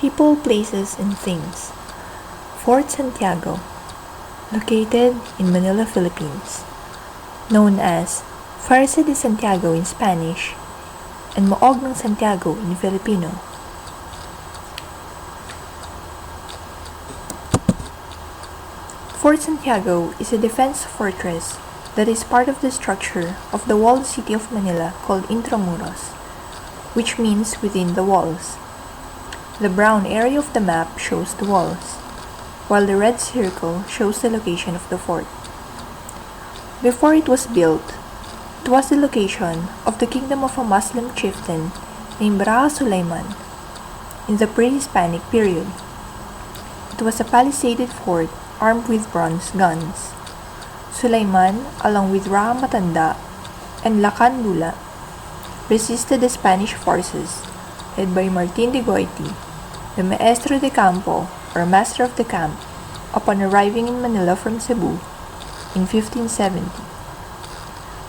People, places, and things. Fort Santiago, located in Manila, Philippines, known as Fuerza de Santiago in Spanish and Moog ng Santiago in Filipino. Fort Santiago is a defense fortress that is part of the structure of the walled city of Manila called Intramuros, which means within the walls. The brown area of the map shows the walls, while the red circle shows the location of the fort. Before it was built, it was the location of the kingdom of a Muslim chieftain named Braha Sulaiman in the pre-Hispanic period. It was a palisaded fort armed with bronze guns. Sulaiman, along with Raha Matanda and Lakan Lula, resisted the Spanish forces led by Martin de Goiti, the Maestro de Campo or Master of the Camp, upon arriving in Manila from Cebu in 1570.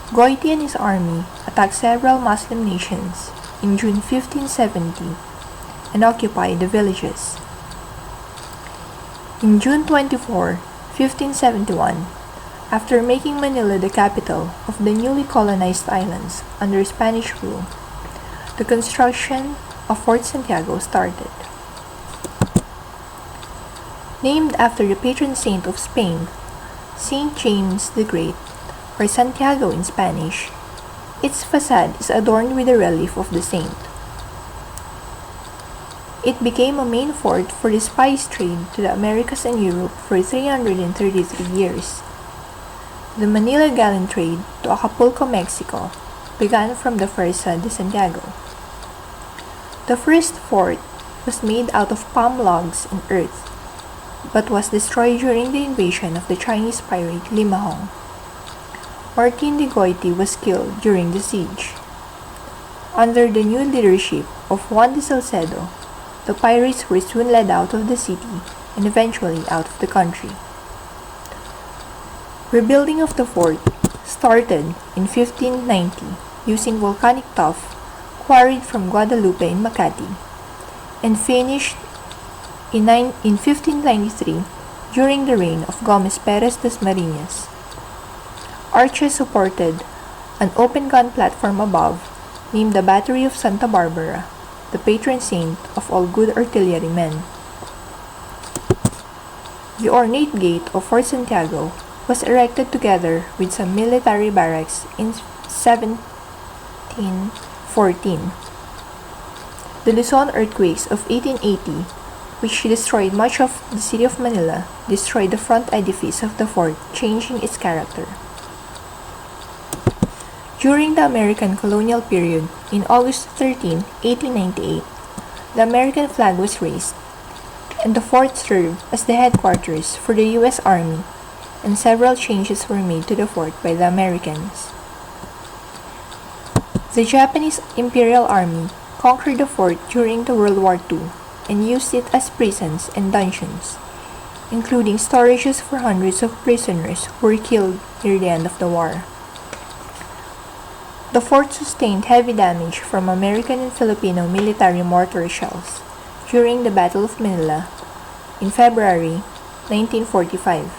Goiti and his army attacked several Muslim nations in June 1570 and occupied the villages. In June 24, 1571, after making Manila the capital of the newly colonized islands under Spanish rule, the construction of Fort Santiago started. Named after the patron saint of Spain, Saint James the Great, or Santiago in Spanish, its facade is adorned with a relief of the saint. It became a main fort for the spice trade to the Americas and Europe for 333 years. The Manila galleon trade to Acapulco, Mexico, began from the Fuerza de Santiago. The first fort was made out of palm logs and earth, but was destroyed during the invasion of the Chinese pirate Limahong. Martin de Goiti was killed during the siege. Under the new leadership of Juan de Salcedo, the pirates were soon led out of the city and eventually out of the country. Rebuilding of the fort started in 1590 using volcanic tuff quarried from Guadalupe in Makati, and finished in 1593 during the reign of Gomez Perez Dasmariñas. Arches supported an open gun platform above, named the Battery of Santa Barbara, the patron saint of all good artillerymen. The ornate gate of Fort Santiago was erected together with some military barracks in 1714. The Luzon earthquakes of 1880, which destroyed much of the city of Manila, destroyed the front edifice of the fort, changing its character. During the American colonial period, in August 13, 1898, the American flag was raised, and the fort served as the headquarters for the U.S. Army, and several changes were made to the fort by the Americans. The Japanese Imperial Army conquered the fort during the World War II and used it as prisons and dungeons, including storages for hundreds of prisoners who were killed near the end of the war. The fort sustained heavy damage from American and Filipino military mortar shells during the Battle of Manila in February 1945.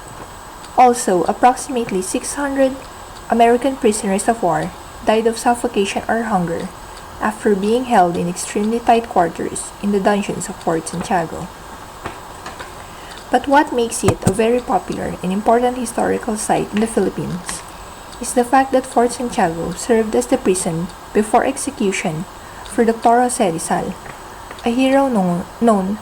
Also, approximately 600 American prisoners of war died of suffocation or hunger after being held in extremely tight quarters in the dungeons of Fort Santiago. But what makes it a very popular and important historical site in the Philippines is the fact that Fort Santiago served as the prison before execution for Dr. Jose Rizal, a hero known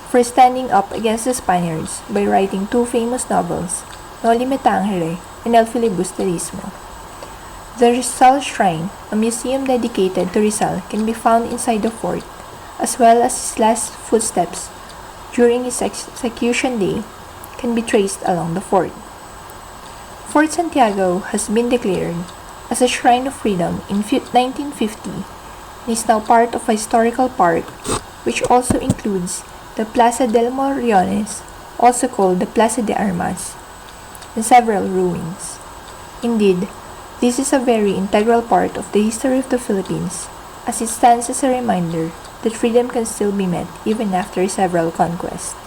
for standing up against the Spaniards by writing two famous novels, Noli Me Tangere and El Filibusterismo. The Rizal Shrine, a museum dedicated to Rizal, can be found inside the fort, as well as his last footsteps during his execution day can be traced along the fort. Fort Santiago has been declared as a Shrine of Freedom in 1950 and is now part of a historical park which also includes the Plaza del Morriones, also called the Plaza de Armas, and several ruins. Indeed, this is a very integral part of the history of the Philippines, as it stands as a reminder that freedom can still be met even after several conquests.